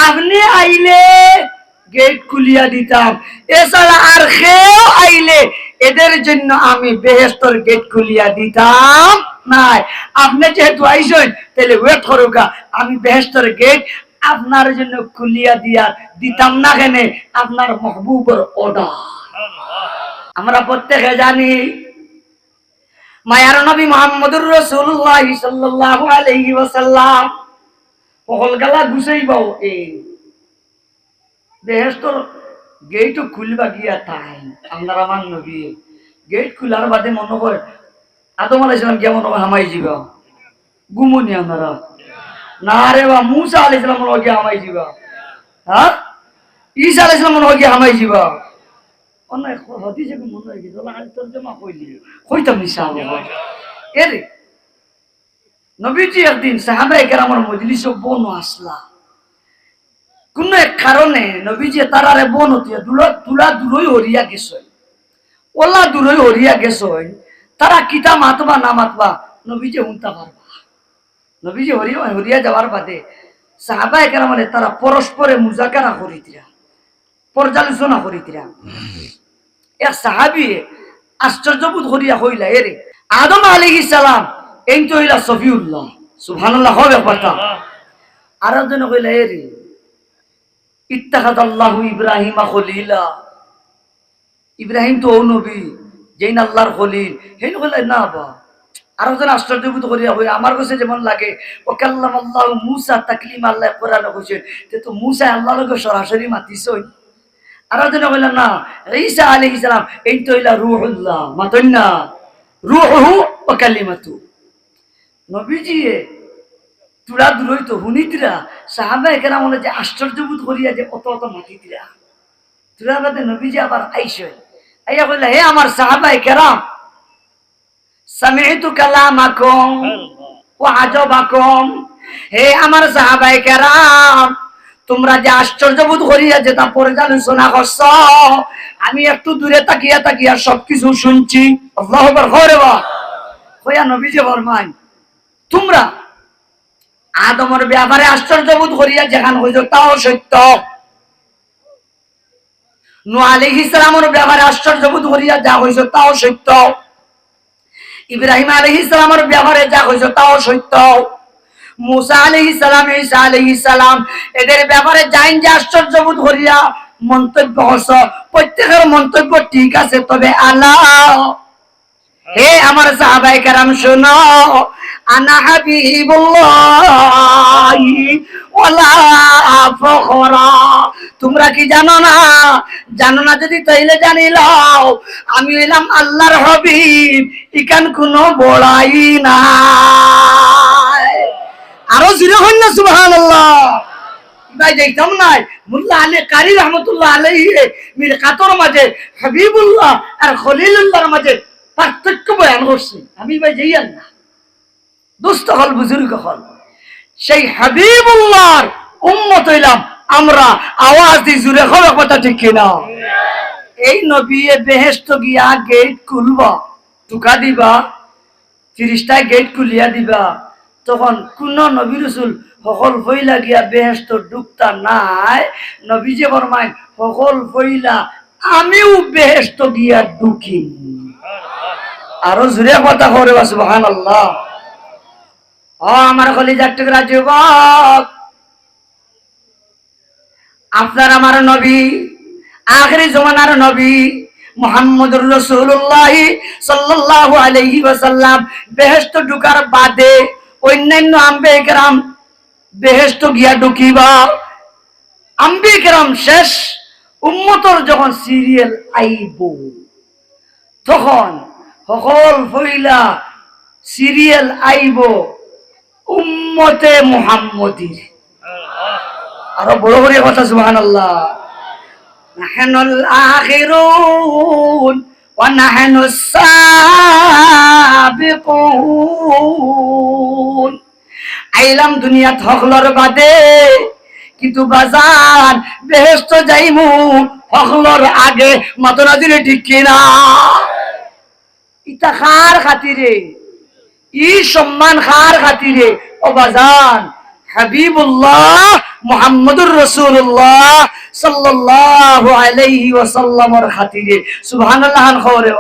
আপনি আইলে গেট খুলিয়া দিতাম, এছাড়া আর কেউ আইলে এদের জন্য আমি বেহেশতের গেট খুলিয়া দিতাম নাই। আপনি যেহেতু আইসেন তাহলে ওয়েট করুকা, আমি বেহেশতের গেট আপনার জন্য খুলিয়া দিয়া দিতাম না কেন? আপনার মাহবুবের অর্ডার। আমরা প্রত্যেকে জানি মায়ার নবী মুহাম্মদুর রাসূলুল্লাহ সাল্লাল্লাহু আলাইহি ওয়াসাল্লাম পহলগালা গুছাইবাও এই বেহেশতের গেট খুলবা গিয়া তাই আপনার আমার নবী গেট খুলার বাদে মনে হয় আদম আলাইহিস সালাম কেমন হামাই যাবা গুমুনি আমরা না রে বা মুসা আলাইহিস সালাম মনে হয় হামাই যাবা, হ্যাঁ ঈসা আলাইহিস সালাম মনে হয় হামাই যাবা। অনেক হাদিসে মনে হয় কি তোলা আল তরজমা কইলি কইতাম ইনশাআল্লাহ। এর নবীজি একদিন সাহাবায়ে কেরামের মজলিসে বন আসলা, কোন এক কারণে নবীজি তারারে বন হতিয়া তুলা দূরই হরিয়া গেছে, ওলা দূরই হরিয়া গেছে, তারা কিতা মাতবা না মাতবা নবীজি উনতা পারবা। নবীজি হরিয়া যাওয়ার বাদে সাহাবায়ে কেরামে তারা পরস্পরে মুজাকারা করিতিরা, পর্যালোচনা করিতিরা। এক সাহাবী আশ্চর্যবোধ করিয়া কইলা, এরে আদম আলাইহিস সালাম এই তো হইলা সফিউল্লাহ, সুবহানাল্লাহ হবে কথা। আর একজন কইলা, এরে ইত্তাখাযাল্লাহু ইব্রাহিমা খলিলা, ইব্রাহিম তো ও নবী যেই আল্লাহর খলিল। হেন কইলা না বা। আর একজন আশ্চর্যবোধ করিয়া কই, আমার কাছে যেমন লাগে ও কাল্লামাল্লাহু মূসা তাকলিমা, আল্লাহ কোরআনে কইছে তো মূসা আল্লাহর লগে সরাসরি মাতিছই। আর একজন কইলা না ঈসা আলাইহিস সালাম এই তো হইলা রূহুল্লাহ, মাতন না রূহুহু ওয়া কালিমাতু। নবীজি তুলা দূরই তো হুনিতরা সাহাবায়ে কেরাম যে আশ্চর্যবোধ করিয়া যে অত অত মাতিতরা। তুলা বাদে নবীজি আবার আইসে আইয়া কইলা, হে আমার সাহাবায়ে কেরাম সামি'তু কালামাকুম ওয়া আজাবাকুম, হে আমার সাহাবায়ে কেরাম তোমরা যে আশ্চর্যবোধ করিয়া যে তা পর্যালোচনা করছ, আমি একটু দূরে তাকিয়া তাকিয়া সবকিছু শুনছি। আল্লাহু আকবার করে বা কইয়া নবীজি ফরমান, তোমরা আদমের ব্যাপারে আশ্চর্যবোধ করিয়া যেখান হইছ তাও সত্য, নূহ আলাইহিস সালামের ব্যাপারে আশ্চর্যবোধ করিয়া যা হইছ তাও সত্য, ইব্রাহিম আলাইহিস সালামের ব্যাপারে যা হইছ তাও সত্য, মুসা আলাইহিস সালাম ঈসা আলাইহিস সালাম এদের ব্যাপারে যাইন যে আশ্চর্যবোধ করিয়া মন্তব্য করছ, প্রত্যেকের মন্তব্য ঠিক আছে, তবে আল্লাহ হে আমার সাহাবায়ে কেরাম শোনো, আনা হাবিবুল্লাহ ওয়ালা ফখরা, তোমরা কি জানো না? জানো না যদি তাইলে জানি লও, আমি হইলাম আল্লাহর হাবিব, ইকান কোনো বড়াই নাই। আরো জোরে হন না সুবহানাল্লাহ। ভাই দেখতাম নাই মুল্লা আলী কারি রহমতুল্লাহ আলাইহি মিরকাতর মাঝে হাবিবুল্লাহ আর খলিলুল্লাহর মাঝে পার্থক্য বয়ান করছে। আমি ভাই যাইয়ান না দোস্ত হল বুজুর্গ হল, সেই হাবিবুল্লাহর উম্মত হইলাম আমরা, আওয়াজ দি জুড়ে হবে কথা ঠিক কিনা? এই নবী বেহেশত গিয়া গেট খুলবা, টুকা দিবা 30টা গেট খুলিয়া দিবা, তখন কোন নবী রাসূল সকল ফইলা গিয়া বেহেশত ঢুকতা নাই। নবী যে ফরমায় সকল ফইলা আমিও বেহেশত গিয়া ঢুকি। আরো জোরে কথা করে সুবহানাল্লাহ। ও আমার কলিজার টুকরা যুবক, আপনার আমার নবী আখিরি জমানার নবী মুহাম্মদুর রাসূলুল্লাহ সাল্লাল্লাহু আলাইহি ওয়াসাল্লাম বেহেশত ঢুকার বাদে অন্যান্য আম্বিয়া কেরাম বেহেশত গিয়া ঢুকিবা। আম্বিয়া কেরাম শেষ, উম্মতর যখন সিরিয়াল আইব তখন সকল ফইলা সিরিয়াল আইব উম্মতে মুহাম্মদীর। আরো বড় বড় কথা সুবহানাল্লাহ। নাহনুল আখিরুন ওয়া নাহনুস সাবিকুন। আইলাম দুনিয়াত হকলর বাদে, কিন্তু বাজার বেহেশত যাইমু হকলর আগে। মাতনাজিরে ঠিক কিনা? ইতা খার খাতিরে, ই সম্মান খার খাতিরে ও বাজান হাবিবুল্লাহ মুহাম্মদুর রাসূলুল্লাহ সাল্লাল্লাহু আলাইহি ওয়াসাল্লামের খাতিরে সুবহানাল্লাহ খবরে